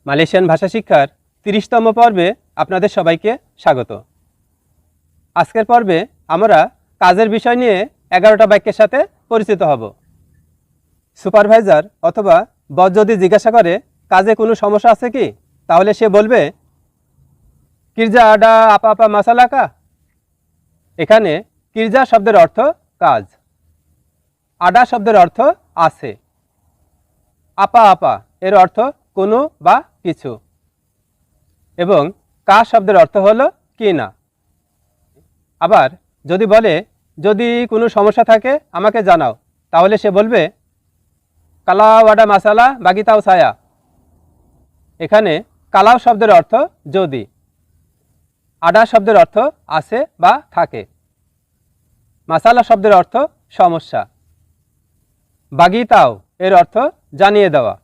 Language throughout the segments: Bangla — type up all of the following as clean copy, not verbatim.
মালয়েশিয়ান ভাষা শিক্ষার ৩০তম পর্বে আপনাদের সবাইকে স্বাগত। আজকের পর্বে আমরা কাজের বিষয় নিয়ে 11টা বাক্যের সাথে পরিচিত হব। সুপারভাইজার অথবা বস যদি জিজ্ঞাসা করে কাজে কোনো সমস্যা আছে কি, তাহলে সে বলবে কিরজা আডা আপা আপা মাসালা কা। এখানে কিরজা শব্দের অর্থ কাজ, আডা শব্দের অর্থ আছে, আপা আপা এর অর্থ কোনো বা কিছু, এবং কা শব্দের অর্থ হলো কি না। আবার যদি বলে যদি কোনো সমস্যা থাকে আমাকে জানাও, তাহলে সে বলবে কালাও আডা মাসালা বাগিতাও ছায়া। এখানে কালাও শব্দের অর্থ যদি, আডা শব্দের অর্থ আছে বা থাকে, মাসালা শব্দের অর্থ সমস্যা, বাগিতাও এর অর্থ জানিয়ে দেওয়া,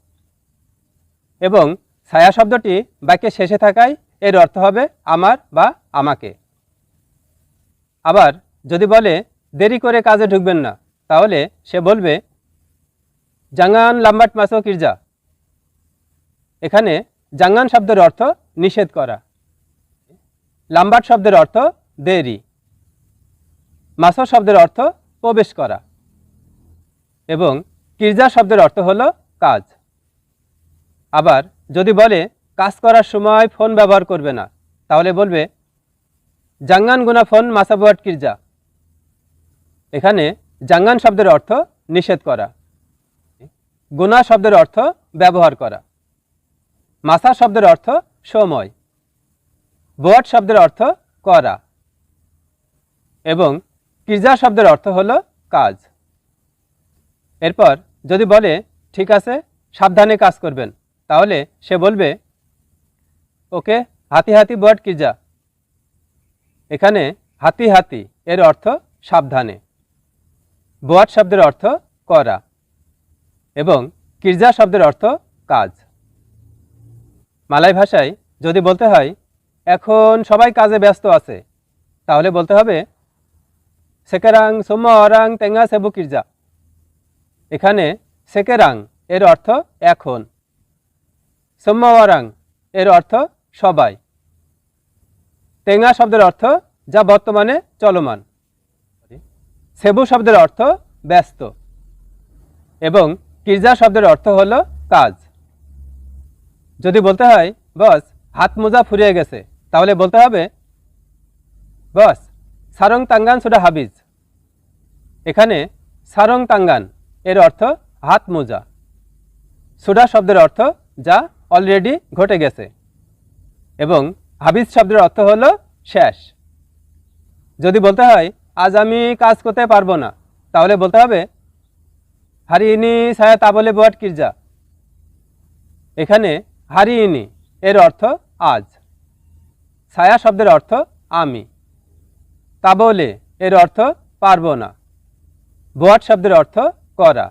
এবং ছায়া শব্দটি বাক্যের শেষে থাকায় এর অর্থ হবে আমার বা আমাকে। আবার যদি বলে দেরি করে কাজে ঢুকবেন না, তাহলে সে বলবে জাঙ্গান লাম্বাট মাসো কিরজা। এখানে জাঙ্গান শব্দের অর্থ নিষেধ করা, লাম্বাট শব্দের অর্থ দেরি, মাসো শব্দের অর্থ প্রবেশ করা, এবং কিরজা শব্দের অর্থ হলো কাজ। আবার যদি বলে কাজ করার সময় ফোন ব্যবহার করবে না, তাহলে বলবে জাঙ্গান গুনা ফোন মাসাবুয়াট কিরজা। এখানে জাঙ্গান শব্দের অর্থ নিষেধ করা, গুনা শব্দের অর্থ ব্যবহার করা, মাসা শব্দের অর্থ সময়, বুয়াট শব্দের অর্থ করা, এবং কিরজা শব্দের অর্থ হলো কাজ। এরপর যদি বলে ঠিক আছে সাবধানে কাজ করবেন, তাহলে সে বলবে ওকে হাতি হাতি বুয়াট কিরজা। এখানে হাতি হাতি এর অর্থ সাবধানে, বুয়াট শব্দের অর্থ করা, এবং কিরজা শব্দের অর্থ কাজ। মালয় ভাষায় যদি বলতে হয় এখন সবাই কাজে ব্যস্ত আছে, তাহলে বলতে হবে সেকেরাং সোম্মা অরাং তেঙ্গা সেবু কিরজা। এখানে সেকেরাং এর অর্থ এখন, সোম্মা অরাং এর অর্থ সবাই, তেঙ্গা শব্দের অর্থ যা বর্তমানে চলমান, সেবু শব্দের অর্থ ব্যস্ত, এবং কিরজা শব্দের অর্থ হলো কাজ। যদি বলতে হয় বস হাত মোজা ফুরিয়ে গেছে, তাহলে বলতে হবে বস সারং তাঙ্গান সুডা হাবিজ। এখানে সারং তাঙ্গান এর অর্থ হাত মোজা, সুডা শব্দের অর্থ যা অলরেডি ঘটে গেছে, এবং হাবিজ শব্দের অর্থ হলো শেষ। যদি বলতে হয় আজ আমি কাজ করতে পারবো না, তাহলে বলতে হবে হারিইনি ছায়া তাবলে বুয়াট কিরজা। এখানে হারিইনি এর অর্থ আজ, ছায়া শব্দের অর্থ আমি, তাবলে এর অর্থ পারবো না, বুয়াট শব্দের অর্থ করা,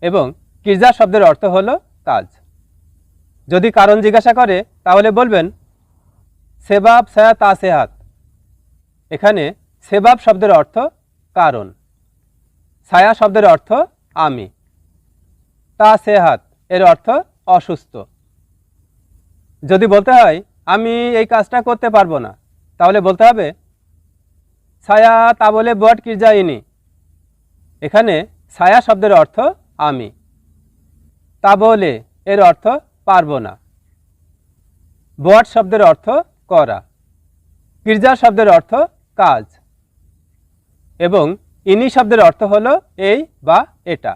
এবং কিরজা শব্দের অর্থ হলো কাজ। যদি কারণ জিজ্ঞাসা করে তাহলে বলবেন সেবাব ছায়া তা সেহাত। এখানে সেবাব শব্দের অর্থ কারণ, ছায়া শব্দের অর্থ আমি, তা সেহাত এর অর্থ অসুস্থ। যদি বলতে হয় আমি এই কাজটা করতে পারবো না, তাহলে বলতে হবে ছায়া তা বলে বুয়াট কিরজা ইনি। এখানে ছায়া শব্দের অর্থ আমি, তা বলে এর অর্থ পারবো না, বুয়াট শব্দের অর্থ করা, কিরজা শব্দের অর্থ কাজ, এবং ইনি শব্দের অর্থ হলো এই বা এটা।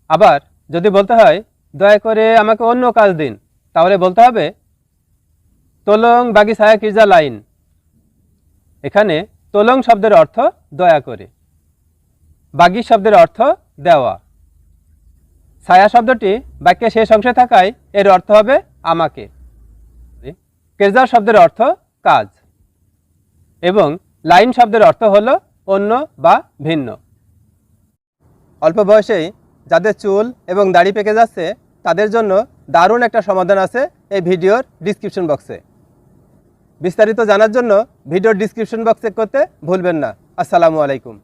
আবার যদি বলতে হয় দয়া করে আমাকে অন্য কাজ দিন, তাহলে বলতে হবে তোলং বাগি ছায়া কিরজা লাইন। এখানে তোলং শব্দের অর্থ দয়া করে, বাগি শব্দের অর্থ দেওয়া, ছায়া শব্দটি বাক্যে শেষ অংশে থাকায় এর অর্থ হবে আমাকে, কিরজা শব্দের অর্থ কাজ, এবং লাইন শব্দের অর্থ হলো অন্য বা ভিন্ন। অল্প বয়সেই যাদের চুল এবং দাড়ি পেকে যাচ্ছে তাদের জন্য দারুণ একটা সমাধান আছে এই ভিডিওর ডিসক্রিপশন বক্সে। বিস্তারিত জানার জন্য ভিডিওর ডিসক্রিপশন বক্স চেক করতে ভুলবেন না। আসসালামু আলাইকুম।